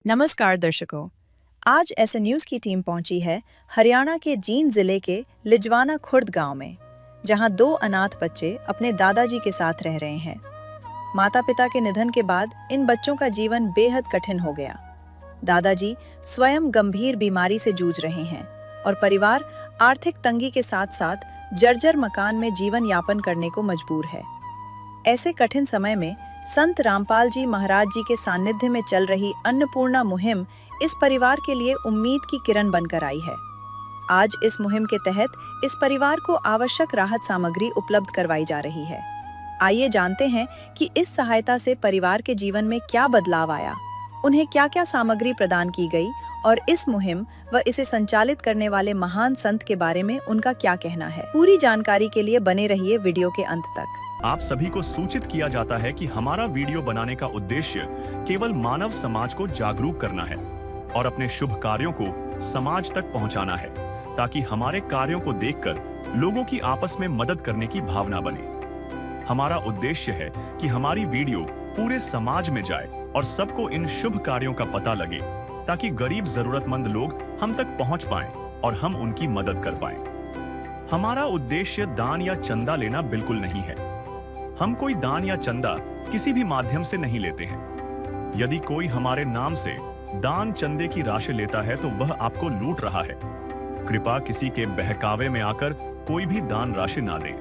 नमस्कार दर्शकों, आज ऐसे न्यूज़ की टीम पहुंची है हरियाणा के जींद जिले के लिजवाना खुर्द गांव में, जहां दो अनाथ बच्चे अपने दादाजी के साथ रह रहे हैं। माता पिता के निधन के बाद इन बच्चों का जीवन बेहद कठिन हो गया। दादाजी स्वयं गंभीर बीमारी से जूझ रहे हैं और परिवार आर्थिक तंगी के साथ साथ जर्जर मकान में जीवन यापन करने को मजबूर है। ऐसे कठिन समय में संत रामपाल जी महाराज जी के सानिध्य में चल रही अन्नपूर्णा मुहिम इस परिवार के लिए उम्मीद की किरण बनकर आई है। आज इस मुहिम के तहत इस परिवार को आवश्यक राहत सामग्री उपलब्ध करवाई जा रही है। आइए जानते हैं कि इस सहायता से परिवार के जीवन में क्या बदलाव आया, उन्हें क्या क्या सामग्री प्रदान की गई और इस मुहिम व इसे संचालित करने वाले महान संत के बारे में उनका क्या कहना है। पूरी जानकारी के लिए बने रहिए वीडियो के अंत तक। आप सभी को सूचित किया जाता है कि हमारा वीडियो बनाने का उद्देश्य केवल मानव समाज को जागरूक करना है और अपने शुभ कार्यों को समाज तक पहुंचाना है, ताकि हमारे कार्यों को देखकर लोगों की आपस में मदद करने की भावना बने। हमारा उद्देश्य है कि हमारी वीडियो पूरे समाज में जाए और सबको इन शुभ कार्यों का पता लगे, ताकि गरीब जरूरतमंद लोग हम तक पहुंच पाएं और हम उनकी मदद कर पाएं। हमारा उद्देश्य दान या चंदा लेना बिल्कुल नहीं है। हम कोई दान या चंदा किसी भी माध्यम से नहीं लेते हैं। यदि कोई हमारे नाम से दान चंदे की राशि लेता है तो वह आपको लूट रहा है। कृपया किसी के बहकावे में आकर कोई भी दान राशि ना दें।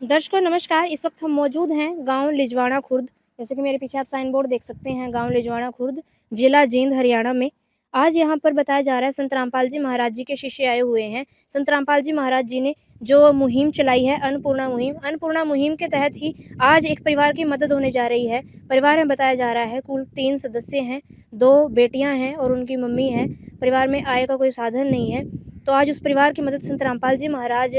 दर्शकों नमस्कार, इस वक्त हम मौजूद हैं गांव लिजवाना खुर्द। जैसे कि मेरे पीछे आप साइन बोर्ड देख सकते हैं, गांव लिजवाना खुर्द, जिला जींद, हरियाणा में। आज यहां पर बताया जा रहा है संत रामपाल जी महाराज जी के शिष्य आए हुए हैं। संत रामपाल जी महाराज जी ने जो मुहिम चलाई है अन्नपूर्णा मुहिम के तहत ही आज एक परिवार की मदद होने जा रही है। परिवार में बताया जा रहा है कुल 3 सदस्य हैं, 2 बेटियां हैं और उनकी मम्मी है। परिवार में आय का कोई साधन नहीं है, तो आज उस परिवार की मदद संत रामपाल जी महाराज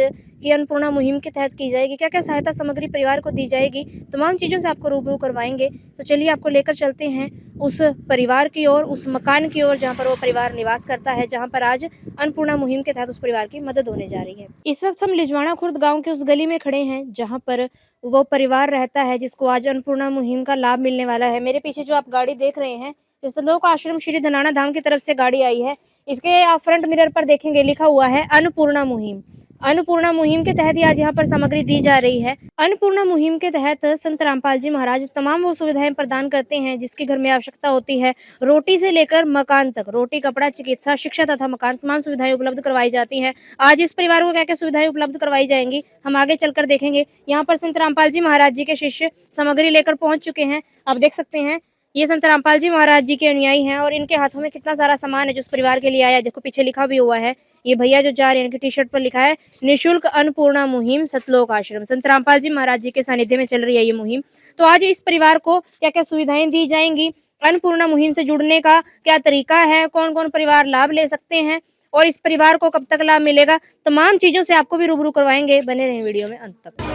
की अन्नपूर्णा मुहिम के तहत की जाएगी। क्या क्या सहायता सामग्री परिवार को दी जाएगी, तमाम चीज़ों से आपको रूबरू करवाएंगे। तो चलिए आपको लेकर चलते हैं उस परिवार की ओर, उस मकान की ओर जहाँ पर वो परिवार निवास करता है, जहाँ पर आज अन्नपूर्णा मुहिम के तहत उस परिवार की मदद होने जा रही है। इस वक्त हम लिजवाना खुर्द गाँव के उस गली में खड़े हैं जहाँ पर वो परिवार रहता है जिसको आज अन्नपूर्णा मुहिम का लाभ मिलने वाला है। मेरे पीछे जो आप गाड़ी देख रहे हैं, इस लोक आश्रम श्री धनाना धाम की तरफ से गाड़ी आई है। इसके आप फ्रंट मिरर पर देखेंगे लिखा हुआ है अन्नपूर्णा मुहिम। अन्नपूर्णा मुहिम के तहत आज यहाँ पर सामग्री दी जा रही है। अन्नपूर्णा मुहिम के तहत संत रामपाल जी महाराज तमाम वो सुविधाएं प्रदान करते हैं जिसकी घर में आवश्यकता होती है। रोटी से लेकर मकान तक, रोटी, कपड़ा, चिकित्सा, शिक्षा तथा मकान, तमाम सुविधाएं उपलब्ध करवाई जाती हैं। आज इस परिवार को क्या क्या सुविधाएं उपलब्ध करवाई जाएंगी, हम आगे चलकर देखेंगे। यहाँ पर संत रामपाल जी महाराज जी के शिष्य सामग्री लेकर पहुंच चुके हैं। आप देख सकते हैं ये संत रामपाल जी महाराज जी के अनुयायी हैं और इनके हाथों में कितना सारा सामान है जो उस परिवार के लिए आया है। देखो पीछे लिखा भी हुआ है, ये भैया जो जा रहे हैं इनकी टी शर्ट पर लिखा है निःशुल्क अन्नपूर्णा मुहिम सतलोक आश्रम। संत रामपाल जी महाराज जी के सानिध्य में चल रही है ये मुहिम। तो आज इस परिवार को क्या क्या सुविधाएं दी जाएंगी, अन्नपूर्णा मुहिम से जुड़ने का क्या तरीका है, कौन कौन परिवार लाभ ले सकते हैं और इस परिवार को कब तक लाभ मिलेगा, तमाम चीजों से आपको भी रूबरू करवाएंगे। बने रहें वीडियो में अंत तक।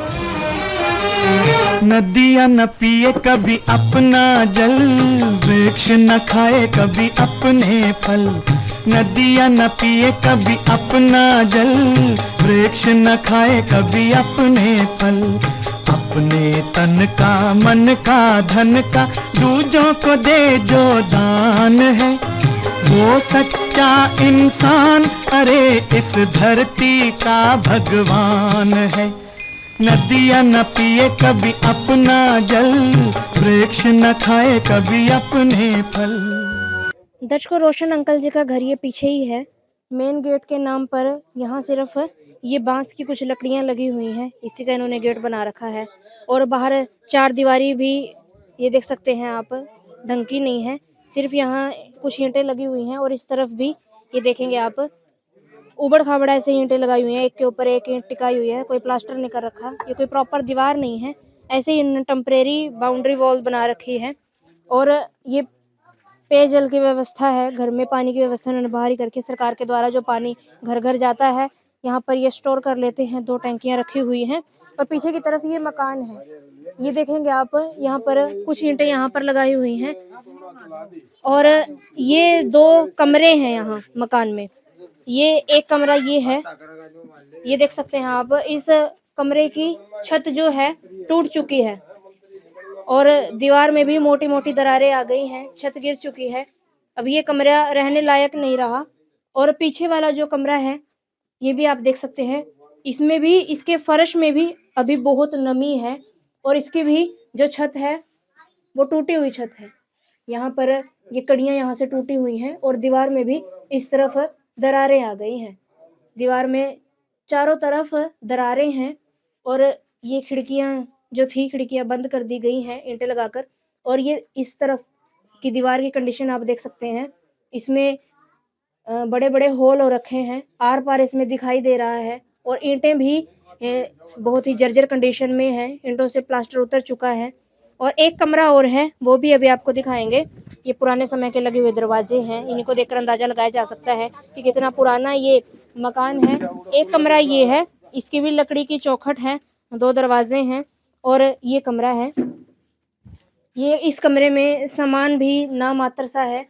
नदियाँ न पिए कभी अपना जल, वृक्ष न खाए कभी अपने फल। नदियाँ न पिए कभी अपना जल, वृक्ष न खाए कभी अपने फल। अपने तन का, मन का, धन का दूजों को दे जो दान है, वो सच्चा इंसान, अरे इस धरती का भगवान है। नदियाँ न पिए कभी अपना जल, वृक्ष न खाए कभी अपने फल। दर्शकों रोशन अंकल जी का घर ये पीछे ही है। मेन गेट के नाम पर यहाँ सिर्फ ये बांस की कुछ लकड़ियाँ लगी हुई हैं, इसी का इन्होंने गेट बना रखा है। और बाहर 4 दीवारी भी ये देख सकते हैं आप, ढंग की नहीं है, सिर्फ यहाँ कुछ ईंटें लगी हुई हैं। और इस तरफ भी ये देखेंगे आप, उबड़ खाबड़ ऐसे ईंटें लगाई हुई हैं, एक के ऊपर एक ईंट टिकाई हुई है, कोई प्लास्टर नहीं कर रखा। ये कोई प्रॉपर दीवार नहीं है, ऐसे ही टेम्परेरी बाउंड्री वॉल बना रखी है। और ये पेयजल की व्यवस्था है, घर में पानी की व्यवस्था उन्होंने बाहर ही करके, सरकार के द्वारा जो पानी घर घर जाता है यहाँ पर ये स्टोर कर लेते हैं। 2 टंकियाँ रखी हुई हैं और पीछे की तरफ ये मकान है। ये देखेंगे आप, यहाँ पर कुछ ईंटें यहाँ पर लगाई हुई हैं और ये 2 कमरे हैं यहाँ मकान में। ये एक कमरा ये है, ये देख सकते हैं आप। इस कमरे की छत जो है टूट चुकी है और दीवार में भी मोटी मोटी दरारें आ गई हैं, छत गिर चुकी है। अब ये कमरा रहने लायक नहीं रहा। और पीछे वाला जो कमरा है ये भी आप देख सकते हैं, इसमें भी, इसके फर्श में भी अभी बहुत नमी है और इसकी भी जो छत है वो टूटी हुई छत है। यहाँ पर ये कड़ियाँ यहाँ से टूटी हुई हैं और दीवार में भी इस तरफ दरारें आ गई हैं। दीवार में चारों तरफ दरारें हैं और ये खिड़कियाँ जो थी, खिड़कियाँ बंद कर दी गई हैं ईंटें लगाकर। और ये इस तरफ की दीवार की कंडीशन आप देख सकते हैं, इसमें बड़े बड़े होल हो रखे हैं, आर पार इसमें दिखाई दे रहा है। और ईंटें भी बहुत ही जर्जर कंडीशन में हैं, ईंटों से प्लास्टर उतर चुका है। और एक कमरा और है, वो भी अभी आपको दिखाएंगे। ये पुराने समय के लगे हुए दरवाजे हैं, इन्हीं को देखकर अंदाजा लगाया जा सकता है कि कितना पुराना ये मकान है। एक कमरा ये है, इसकी भी लकड़ी की चौखट है, 2 दरवाजे हैं और ये कमरा है। ये इस कमरे में सामान भी नामात्र सा है,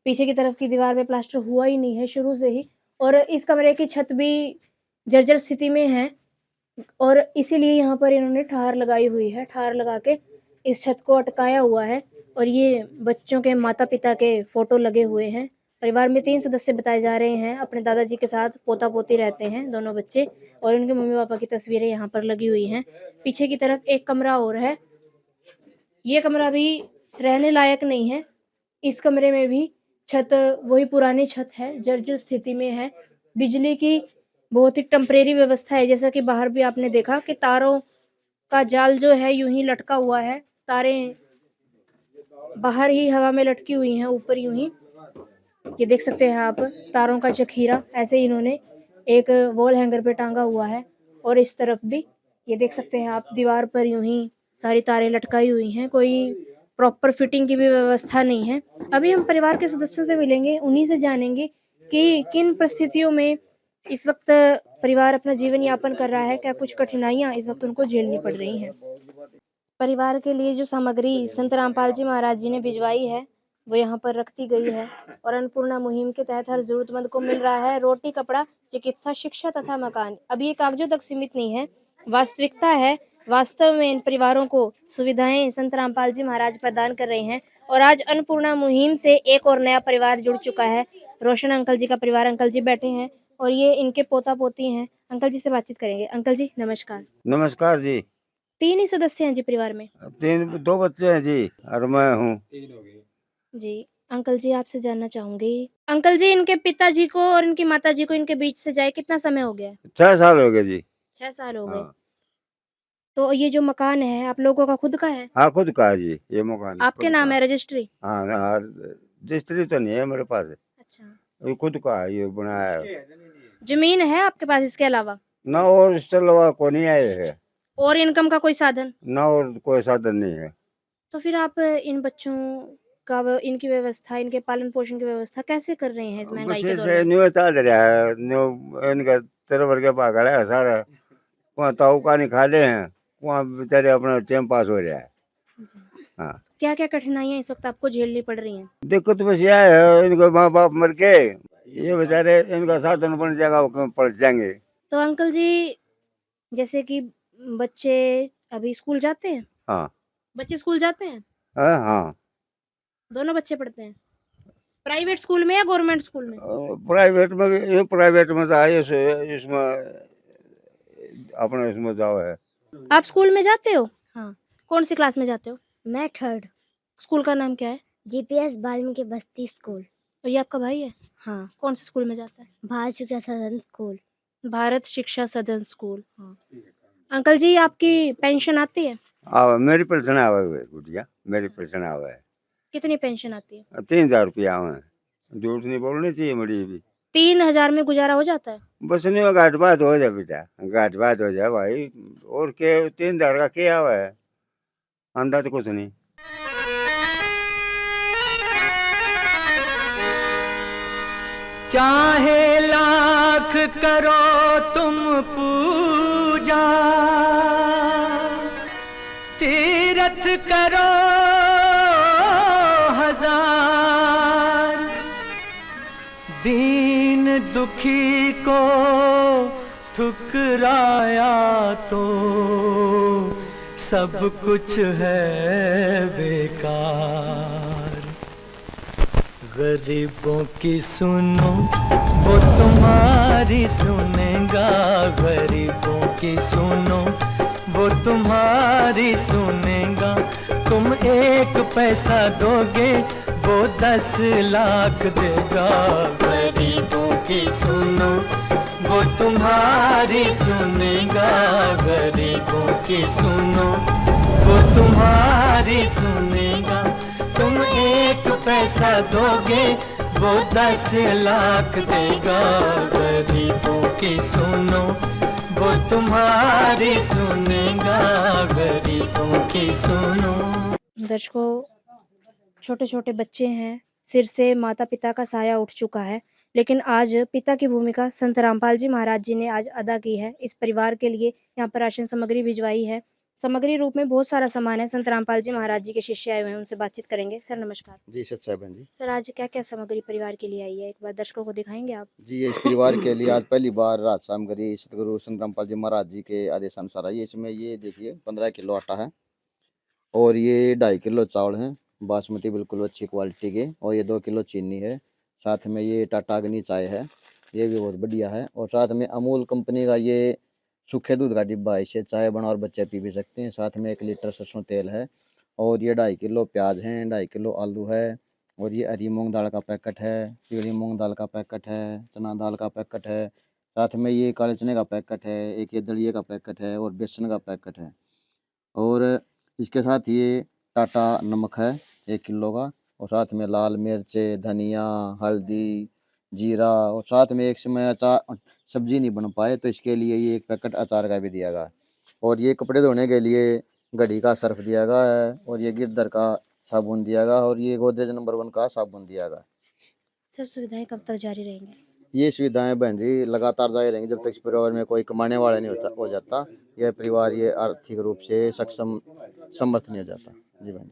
पीछे की तरफ की दीवार पे प्लास्टर हुआ ही नहीं है शुरू से ही। और इस कमरे की छत भी जर्जर स्थिति में है और इसीलिए यहाँ पर इन्होंने ठार लगाई हुई है। ठार लगा के इस छत को अटकाया हुआ है। और ये बच्चों के माता पिता के फोटो लगे हुए हैं। परिवार में 3 सदस्य बताए जा रहे हैं, अपने दादाजी के साथ पोता पोती रहते हैं दोनों बच्चे, और उनके मम्मी पापा की तस्वीरें यहाँ पर लगी हुई हैं। पीछे की तरफ एक कमरा और है, ये कमरा भी रहने लायक नहीं है। इस कमरे में भी छत वही पुरानी छत है, जर्जर स्थिति में है। बिजली की बहुत ही टेम्परेरी व्यवस्था है, जैसा कि बाहर भी आपने देखा कि तारों का जाल जो है यूं ही लटका हुआ है, तारें बाहर ही हवा में लटकी हुई हैं, ऊपर यूं ही। ये देख सकते हैं आप, तारों का जखीरा ऐसे इन्होंने एक वॉल हैंगर पे टांगा हुआ है। और इस तरफ भी ये देख सकते हैं आप, दीवार पर यूं ही सारी तारें लटकाई हुई हैं, कोई प्रॉपर फिटिंग की भी व्यवस्था नहीं है। अभी हम परिवार के सदस्यों से मिलेंगे, उन्हीं से जानेंगे कि किन परिस्थितियों में इस वक्त परिवार अपना जीवन यापन कर रहा है, क्या कुछ कठिनाइयां इस वक्त उनको झेलनी पड़ रही हैं। परिवार के लिए जो सामग्री संत रामपाल जी महाराज जी ने भिजवाई है वो यहाँ पर रख दी गई है। और अन्नपूर्णा मुहिम के तहत हर जरूरतमंद को मिल रहा है रोटी, कपड़ा, चिकित्सा, शिक्षा तथा मकान। अभी ये कागजों तक सीमित नहीं है, वास्तविकता है। वास्तव में इन परिवारों को सुविधाएं संत रामपाल जी महाराज प्रदान कर रहे हैं। और आज अन्नपूर्णा मुहिम से एक और नया परिवार जुड़ चुका है, रोशन अंकल जी का परिवार। अंकल जी बैठे हैं और ये इनके पोता पोती हैं। अंकल जी से बातचीत करेंगे। अंकल जी नमस्कार। नमस्कार जी। 3 ही सदस्य हैं जी परिवार में? 2 बच्चे हैं जी और मैं हूँ जी। अंकल जी आपसे जानना चाहूंगी, अंकल जी इनके पिताजी को और इनकी माताजी को इनके बीच से जाए कितना समय हो गया? 6 साल हो गए जी। 6 साल हो गए। हाँ, तो ये जो मकान है आप लोगों का खुद का है? हाँ खुद का है जी, ये मकान आपके खुद नाम का है रजिस्ट्री? हाँ रजिस्ट्री तो नहीं है मेरे पास, अच्छा। ये खुद का है, ये बनाया है जमीन है आपके पास इसके अलावा? ना, और इसके अलावा कोई नहीं आए है, और इनकम का कोई साधन? ना और कोई साधन नहीं है। तो फिर आप इन बच्चों का इनकी व्यवस्था, इनके पालन पोषण की व्यवस्था कैसे कर रहे हैं इस महंगाई के दौर में? न्यू चल रहा है, न्यू इनका तेरे भर के पागल है सारा, वहाँ ताऊ का नहीं खा ले हैं, वहाँ बेचारे अपना टाइम पास हो रहा है। जी। हाँ, क्या क्या कठिनाइयां इस वक्त आपको झेलनी पड़ रही हैं? दिक्कत बस यह है, इनके माँ बाप मर के, ये बेचारे इनका साधन बन जाएगा, वो पड़ जाएंगे। तो अंकल जी जैसे कि बच्चे अभी स्कूल जाते हैं? हाँ बच्चे स्कूल जाते हैं? हाँ, दोनों बच्चे पढ़ते हैं प्राइवेट स्कूल में या गवर्नमेंट स्कूल में? प्राइवेट में, ये प्राइवेट में था, इसमें अपना इसमें जाओ है। आप स्कूल में जाते हो? हाँ। कौन सी क्लास में जाते हो? मैं 3rd। स्कूल का नाम क्या है? जीपीएस वाल्मीकि बस्ती स्कूल। और ये आपका भाई है? हाँ। कौन से स्कूल में जाता है? भारत शिक्षा सदन स्कूल। भारत शिक्षा सदन स्कूल। हाँ। अंकल जी आपकी पेंशन आती है? मेरी पेंशन आवे हुए गुटिया, मेरी पेंशन आवे है। कितनी पेंशन आती है? 3000 रुपया आवे, झूठ नहीं बोलनी चाहिए मेरी भी। 3000 में गुजारा हो जाता है? बस नहीं, घाट बात हो जाए बेटा, घाट बात हो जाए भाई, और के 3000 का क्या आवा है, अंदर तो कुछ नहीं। चाहे लाख करो तुम पूजा, तीरथ करो हजार, दीन दुखी को ठुकराया तो सब कुछ है बेकार। गरीबों की सुनो वो तुम्हारी सुनेगा, गरीबों की सुनो वो तुम्हारी सुनेगा। तुम 1 पैसा दोगे वो 10 लाख देगा। गरीबों की सुनो वो तुम्हारी सुनेगा, गरीबों की सुनो वो तुम्हारी सुनेगा। तुम 1 पैसा दोगे वो 10 लाख देगा। गरीबों की सुनो वो तुम्हारी सुनेगा, गरीबों की सुनो। दर्शकों, छोटे छोटे बच्चे हैं, सिर से माता पिता का साया उठ चुका है, लेकिन आज पिता की भूमिका संत रामपाल जी महाराज जी ने आज अदा की है। इस परिवार के लिए यहाँ पर राशन सामग्री भिजवाई है। सामग्री रूप में बहुत सारा सामान है। संत रामपाल जी महाराज जी के शिष्य आए हुए हैं, उनसे बातचीत करेंगे। सर नमस्कार। जी सत साहब जी। सर आज क्या क्या सामग्री परिवार के लिए आई है, एक बार दर्शकों को दिखाएंगे आप? जी इस परिवार के लिए आज पहली बार राज सामग्री सतगुरु संत रामपाल जी महाराज जी के आदेशानुसार आई है। इसमें ये देखिए 15 किलो आटा है और ये 2.5 किलो चावल है बासमती, बिल्कुल अच्छी क्वालिटी के, और ये 2 किलो चीनी है। साथ में ये टाटा अग्नि चाय है, ये भी बहुत बढ़िया है। और साथ में अमूल कंपनी का ये सूखे दूध का डिब्बा है, इससे चाय बना और बच्चे पी भी सकते हैं। साथ में 1 लीटर सरसों तेल है और ये 2.5 किलो प्याज है, 2.5 किलो आलू है, और ये हरी मूंग दाल का पैकेट है, पीली मूंग दाल का पैकेट है, चना दाल का पैकेट है। साथ में ये काले चने का पैकेट है, एक ये दलिए का पैकेट है और बेसन का पैकेट है। और इसके साथ ये टाटा नमक है 1 किलो का, और साथ में लाल मिर्च, धनिया, हल्दी, जीरा, और साथ में एक समय अचार सब्जी नहीं बन पाए तो इसके लिए ये 1 पैकेट अचार का भी दिया गया है। और ये कपड़े धोने के लिए घड़ी का सर्फ दिया गया है, और ये गिरदर का साबुन दिया गया, और ये गोदरेज नंबर 1 का साबुन दिया गया। सर सुविधाएं कब तक जारी रहेंगी? ये सुविधाएं बहन जी लगातार जारी रहेंगी जब तक इस परिवार में कोई कमाने वाला नहीं हो जाता, यह परिवार ये आर्थिक रूप से सक्षम समर्थ नहीं हो जाता। जी बहन।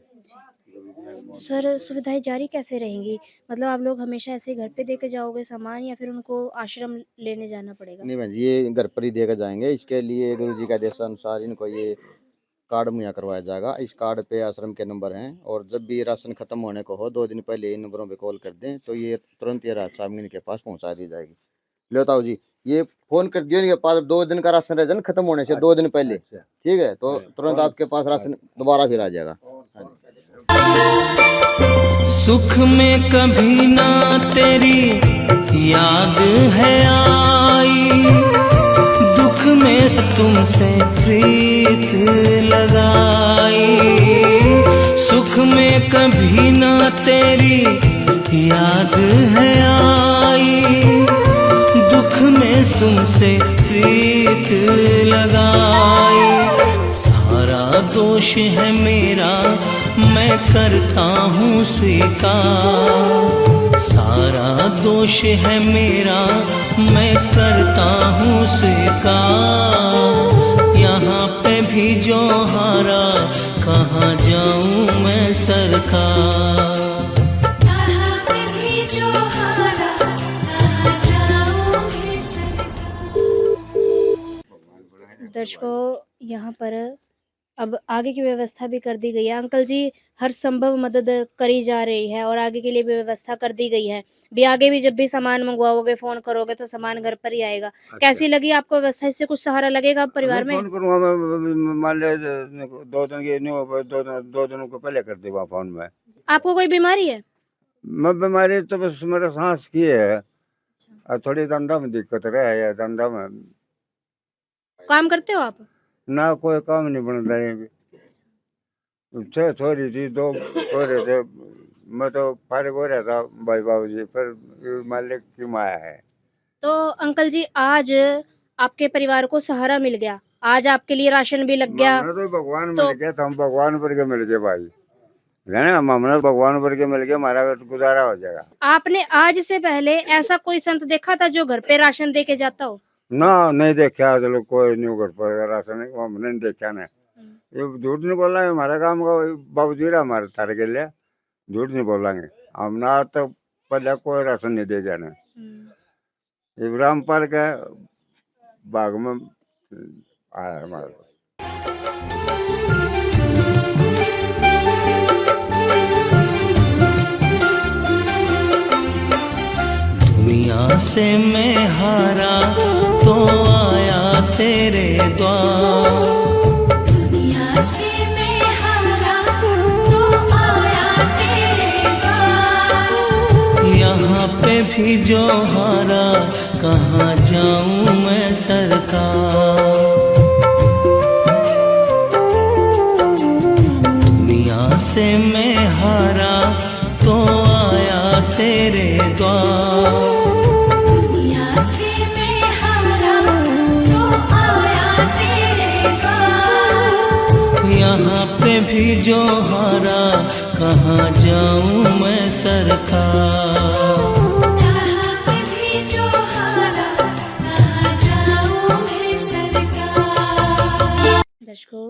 सर सुविधाएं जारी कैसे रहेंगी, मतलब आप लोग हमेशा ऐसे घर पे दे के जाओगे सामान, या फिर उनको आश्रम लेने जाना पड़ेगा? नहीं बहन जी, ये घर पर ही देकर जाएंगे। इसके लिए गुरु जी के आदेशानुसार इनको ये कार्ड मुहैया करवाया जाएगा। इस कार्ड पे आश्रम के नंबर हैं, और जब भी राशन खत्म होने को हो 2 दिन पहले इन नंबरों पे कॉल कर दें तो ये तुरंत ये राहत सामग्री इनके पास पहुंचा दी जाएगी। लो ताऊ जी, ये फोन कर दियो इनके पास 2 दिन का राशन रह जाए खत्म होने से 2 दिन पहले, ठीक है, तो तुरंत आपके पास राशन दोबारा फिर आ जाएगा। सुख में कभी ना तेरी याद है आई, दुख में तुमसे प्रीत लगाई। सुख में कभी ना तेरी याद है आई, दुख में तुमसे प्रीत लगाई। सारा दोष है मेरा मैं करता हूँ स्वीकार, सारा दोष है मेरा मैं करता हूँ स्वीकार। यहाँ पे भी जो हारा कहाँ जाऊँ मैं सरकार। दर्शकों, यहाँ पर अब आगे की व्यवस्था भी कर दी गई है। अंकल जी हर संभव मदद करी जा रही है और आगे के लिए भी व्यवस्था कर दी गई है। भी आगे भी जब भी सामान मंगवाओगे, फोन करोगे तो सामान घर पर ही आएगा। अच्छा। कैसी लगी आपको व्यवस्था? इससे कुछ सहारा लगेगा अब परिवार में? फोन करूँगा मैं, मान ले 2 दिन के 2 दिनों को पहले कर दूंगा फोन में। आपको कोई बीमारी है? मैं बीमारी तो बस मेरे सांस की है और थोड़ी धंधा में दिक्कत रहे, धंधा में काम करते हो आप? ना कोई काम नहीं बनता है। 6 छोरी थी, 2 छोरे थे, मैं तो फारिग हो रहा था भाई बाबू जी, फिर मालिक की माया है। तो अंकल जी आज आपके परिवार को सहारा मिल गया, आज आपके लिए राशन भी लग गया। तो भगवान तो- मिल गया, तो हम भगवान पर के मिल गए भाई, है ना, हमने भगवान पर के मिल गया, हमारा गुजारा हो जाएगा। आपने आज से पहले ऐसा कोई संत देखा था जो घर पे राशन दे के जाता हो? ना नहीं देखा, चलो कोई नहीं घर पर राशन हमने नहीं देखा ना। ये झूठ नहीं बोला है, हमारा काम का बाबू जी रहा हमारे तारे के लिए, झूठ नहीं बोलेंगे हम ना। आज तक पहले कोई राशन नहीं दे जाना। इब्राहिम पार्क है बाग में आया हमारे पास। दुनिया से मैं हारा तो आया तेरे द्वार, दुनिया से मैं हारा तो आया तेरे द्वार। यहाँ पे भी जो हारा कहाँ जाऊँ मैं सरकार। दुनिया से मैं हारा तो आया तेरे द्वार, दुनिया से मैं हारा तो आया तेरे द्वार। यहाँ पे भी जो हारा कहाँ जाऊँ मैं सरकार। यहाँ पे भी जो हारा कहाँ जाऊँ मैं सरकार। दर्शकों,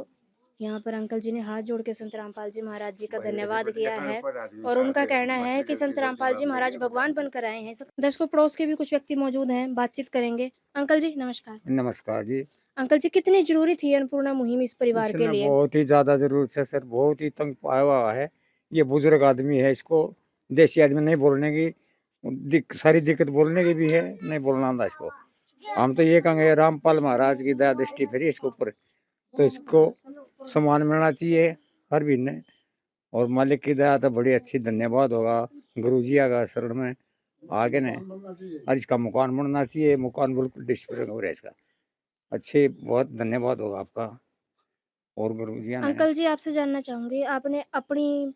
यहाँ पर अंकल जी ने हाथ जोड़ के संत रामपाल जी महाराज जी का धन्यवाद किया है और उनका कहना है कि संत रामपाल जी महाराज भगवान बनकर आए हैं। दर्शकों, पड़ोस के भी कुछ व्यक्ति मौजूद हैं, बातचीत करेंगे। अंकल जी नमस्कार। नमस्कार जी। अंकल जी, कितनी जरूरी थी अन्नपूर्णा मुहिम इस परिवार के इसमें लिए? बहुत ही ज्यादा जरूरत है सर, बहुत ही तंग पाया हुआ है। ये बुजुर्ग आदमी है, इसको देसी आदमी नहीं बोलने की सारी दिक्कत बोलने की भी है, नहीं बोलना आता इसको। हम तो ये कहेंगे रामपाल महाराज की दया दृष्टि फिरी इसके ऊपर, तो इसको सम्मान मिलना चाहिए हर महीने, और मालिक की दया तो बड़ी अच्छी धन्यवाद होगा गुरु जी का शरण में आगे ने। और इसका मकान बनना चाहिए, मकान बिल्कुल डिस्प्ले हो रहा है इसका। अच्छे, बहुत धन्यवाद होगा आपका और गुरु जी। अंकल जी, आपसे जानना चाहूंगी, आपने अपनी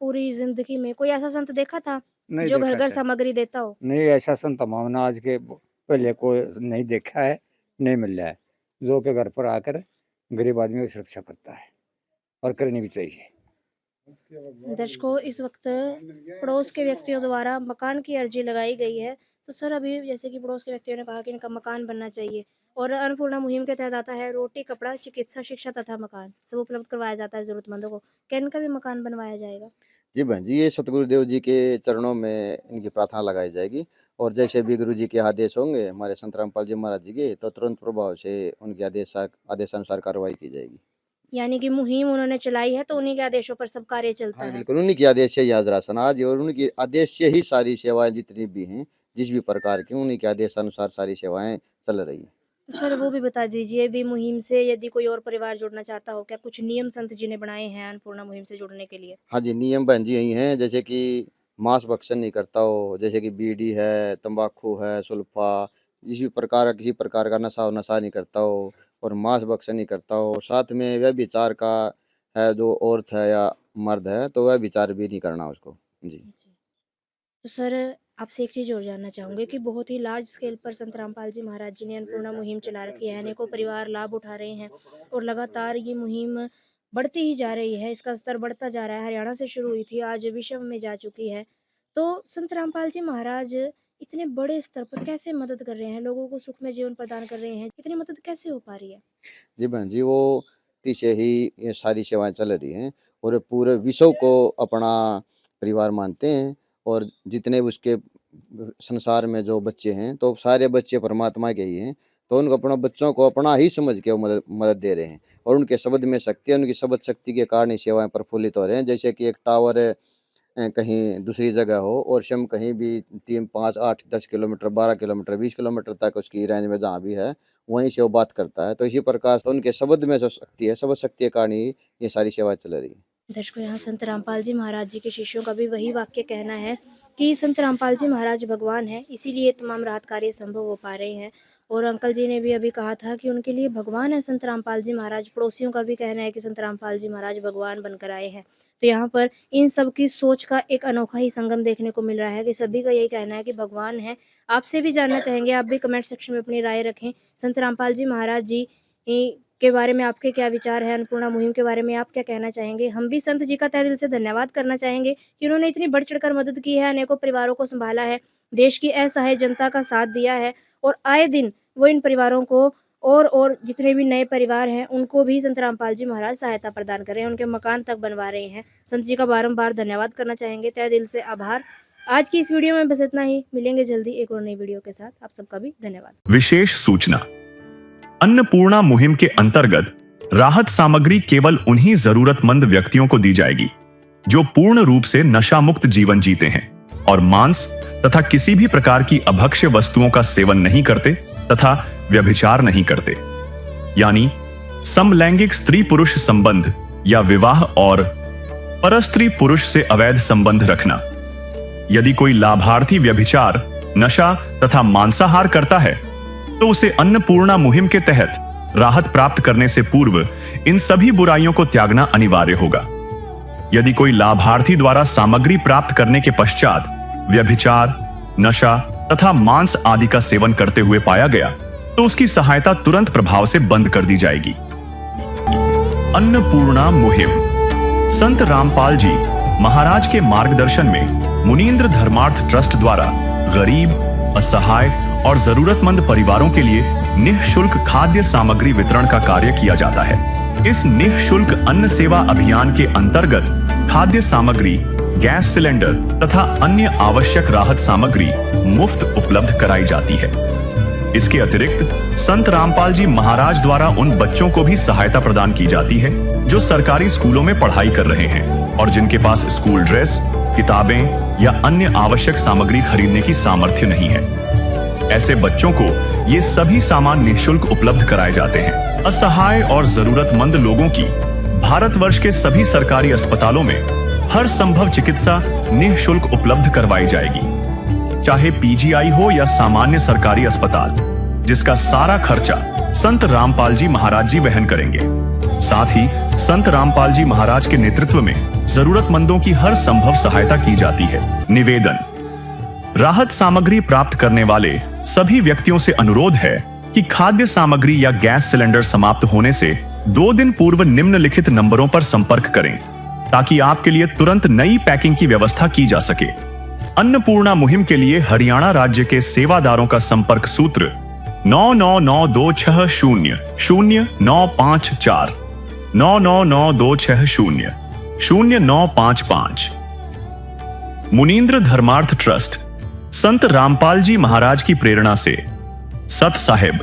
पूरी जिंदगी में कोई ऐसा संत देखा था जो घर घर सामग्री देता हो? नहीं, ऐसा संत हमने आज के पहले कोई नहीं देखा है, नहीं मिल रहा है, जो के घर पर आकर गरीब आदमी की सुरक्षा करता है और करनी भी चाहिए। दर्शकों, इस वक्त पड़ोस के व्यक्तियों द्वारा मकान की अर्जी लगाई गई है। तो सर, अभी जैसे कि पड़ोस के व्यक्तियों ने कहा कि इनका मकान बनना चाहिए और अन्नपूर्णा मुहिम के तहत आता है रोटी, कपड़ा, चिकित्सा, शिक्षा तथा मकान सब उपलब्ध करवाया जाता है जरूरतमंदों को। क्या इनका भी मकान बनवाया जाएगा? जी बहन जी, ये सतगुरुदेव जी के चरणों में इनकी प्रार्थना लगाई जाएगी, और जैसे भी गुरु जी के आदेश होंगे हमारे संत रामपाल जी महाराज जी के, तो तुरंत प्रभाव से उनके आदेशानुसार कार्रवाई की जाएगी। यानी कि मुहिम उन्होंने चलाई है तो उन्हीं के आदेशों पर सब कार्य चलता हाँ है। बिल्कुल, उन्हीं के आदेश से ही आज राशन आज, और उनके आदेश से ही सारी सेवाएं जितनी भी हैं, जिस भी प्रकार की, उन्हीं के आदेशानुसार सारी सेवाएं चल रही हैं। सर, वो भी बता दीजिए, भी मुहिम से यदि कोई और परिवार जुड़ना चाहता हो, क्या कुछ नियम संत जी ने बनाए हैं अन्नपूर्णा मुहिम से जुड़ने के लिए? हाँ जी, नियम बहन जी यही हैं, जैसे कि मांस भक्षण नहीं करता हो, जैसे कि बीड़ी है, तंबाकू है, सुल्फा, किसी प्रकार का नशा नहीं करता हो, और मांस भक्षण नहीं करता हो। साथ में वह विचार का है, जो औरत है या मर्द है, तो वह विचार भी नहीं करना उसको। जी। तो सर, आपसे एक चीज़ और जानना चाहूँगी कि बहुत ही लार्ज स्केल पर संत रामपाल जी महाराज जी ने अन्नपूर्णा मुहिम चला रखी है, अनेकों परिवार लाभ उठा रहे हैं और लगातार ये मुहिम बढ़ती ही जा रही है, इसका स्तर बढ़ता जा रहा है। हरियाणा से शुरू हुई थी, आज विश्व में जा चुकी है। तो संत रामपाल जी महाराज इतने बड़े स्तर पर कैसे मदद कर रहे हैं, लोगों को सुखमय जीवन प्रदान कर रहे हैं, इतनी मदद कैसे हो पा रही है? जी बहन जी, वो पीछे ही ये सारी सेवाएं चल रही हैं, और पूरे विश्व को अपना परिवार मानते हैं, और जितने भी उसके संसार में जो बच्चे हैं, तो सारे बच्चे परमात्मा के ही हैं, तो उनको अपना बच्चों को अपना ही समझ के वो मदद दे रहे हैं, और उनके शब्द में शक्ति है, उनकी शब्द शक्ति के कारण ही सेवाएं प्रफुल्लित हो रहे हैं। जैसे कि एक टावर कहीं दूसरी जगह हो, और स्वयं कहीं भी 3, 5, 8, 10 किलोमीटर, 12 किलोमीटर, 20 किलोमीटर तक उसकी रेंज में जहाँ भी है, वहीं से वो बात करता है। तो इसी प्रकार से उनके शब्द में जो शक्ति है, शब्द शक्ति के कारण ही ये सारी सेवाएं चल रही है। दर्शकों, यहाँ संत रामपाल जी महाराज जी के शिष्यों का भी वही वाक्य कहना है कि संत रामपाल जी महाराज भगवान हैं, इसीलिए तमाम राहत कार्य संभव हो पा रहे हैं। और अंकल जी ने भी अभी कहा था कि उनके लिए भगवान है संत रामपाल जी महाराज। पड़ोसियों का भी कहना है कि संत रामपाल जी महाराज भगवान बनकर आए हैं। तो यहाँ पर इन सब की सोच का एक अनोखा ही संगम देखने को मिल रहा है कि सभी का यही कहना है कि भगवान है। आपसे भी जानना चाहेंगे, आप भी कमेंट सेक्शन में अपनी राय रखें। संत रामपाल जी महाराज जी के बारे में आपके क्या विचार है, अन्नपूर्णा मुहिम के बारे में आप क्या कहना चाहेंगे? हम भी संत जी का तहे दिल से धन्यवाद करना चाहेंगे कि उन्होंने इतनी बढ़ चढ़कर मदद की है, अनेकों परिवारों को संभाला है, देश की असहाय जनता का साथ दिया है, और आए दिन वो इन परिवारों को और जितने भी नए परिवार हैं उनको भी संत रामपाल जी महाराज सहायता प्रदान कर रहे हैं, उनके मकान तक बनवा रहे हैं। संत जी का बारंबार धन्यवाद करना चाहेंगे, तहे दिल से आभार। आज की इस वीडियो में बस इतना ही, मिलेंगे जल्दी एक और नई वीडियो के साथ। आप सबका भी धन्यवाद। विशेष सूचना, अन्नपूर्णा मुहिम के अंतर्गत राहत सामग्री केवल उन्हीं जरूरतमंद व्यक्तियों को दी जाएगी जो पूर्ण रूप से नशा मुक्त जीवन जीते हैं और मांस तथा किसी भी प्रकार की अभक्ष्य वस्तुओं का सेवन नहीं करते तथा व्यभिचार नहीं करते, यानी समलैंगिक स्त्री पुरुष संबंध या विवाह और परस्त्री पुरुष से अवैध संबंध रखना। यदि कोई लाभार्थी व्यभिचार, नशा तथा मांसाहार करता है तो उसे अन्नपूर्णा मुहिम के तहत राहत प्राप्त करने से पूर्व इन सभी बुराइयों को त्यागना अनिवार्य होगा। यदि कोई लाभार्थी द्वारा सामग्री प्राप्त करने के पश्चात व्यभिचार, नशा तथा मांस आदि का सेवन करते हुए पाया गया तो उसकी सहायता तुरंत प्रभाव से बंद कर दी जाएगी। अन्नपूर्णा मुहिम। संत रामपाल जी महाराज के मार्गदर्शन में मुनींद्र धर्मार्थ ट्रस्ट द्वारा गरीब, असहाय और जरूरतमंद परिवारों के लिए निःशुल्क खाद्य सामग्री वितरण का कार्य किया जाता है। इस निःशुल्क अन्न सेवा अभियान के अंतर्गत खाद्य सामग्री, गैस सिलेंडर तथा अन्य आवश्यक राहत सामग्री मुफ्त उपलब्ध कराई जाती है। इसके अतिरिक्त संत रामपाल जी महाराज द्वारा उन बच्चों को भी सहायता प्रदान की जाती है जो सरकारी स्कूलों में पढ़ाई कर रहे हैं और जिनके पास स्कूल ड्रेस, किताबें या अन्य आवश्यक सामग्री खरीदने की सामर्थ्य नहीं है। ऐसे बच्चों को ये सभी सामान निःशुल्क उपलब्ध कराए जाते हैं। असहाय और जरूरतमंद लोगों की भारतवर्ष के सभी सरकारी अस्पतालों में हर संभव चिकित्सा निःशुल्क उपलब्ध करवाई जाएगी, चाहे पीजीआई हो या सामान्य सरकारी अस्पताल, जिसका सारा खर्चा संत रामपाल जी महाराज जी वहन करेंगे। साथ ही संत रामपाल जी महाराज के नेतृत्व में जरूरतमंदों की हर संभव सहायता की जाती है। निवेदन। राहत सामग्री प्राप्त करने वाले सभी व्यक्तियों से अनुरोध है कि खाद्य सामग्री या गैस सिलेंडर समाप्त होने से 2 दिन पूर्व निम्नलिखित नंबरों पर संपर्क करें ताकि आपके लिए तुरंत नई पैकिंग की व्यवस्था की जा सके। अन्नपूर्णा मुहिम के लिए हरियाणा राज्य के सेवादारों का संपर्क सूत्र 9992600954 9992600955। मुनींद्र धर्मार्थ ट्रस्ट संत रामपाल जी महाराज की प्रेरणा से सत साहिब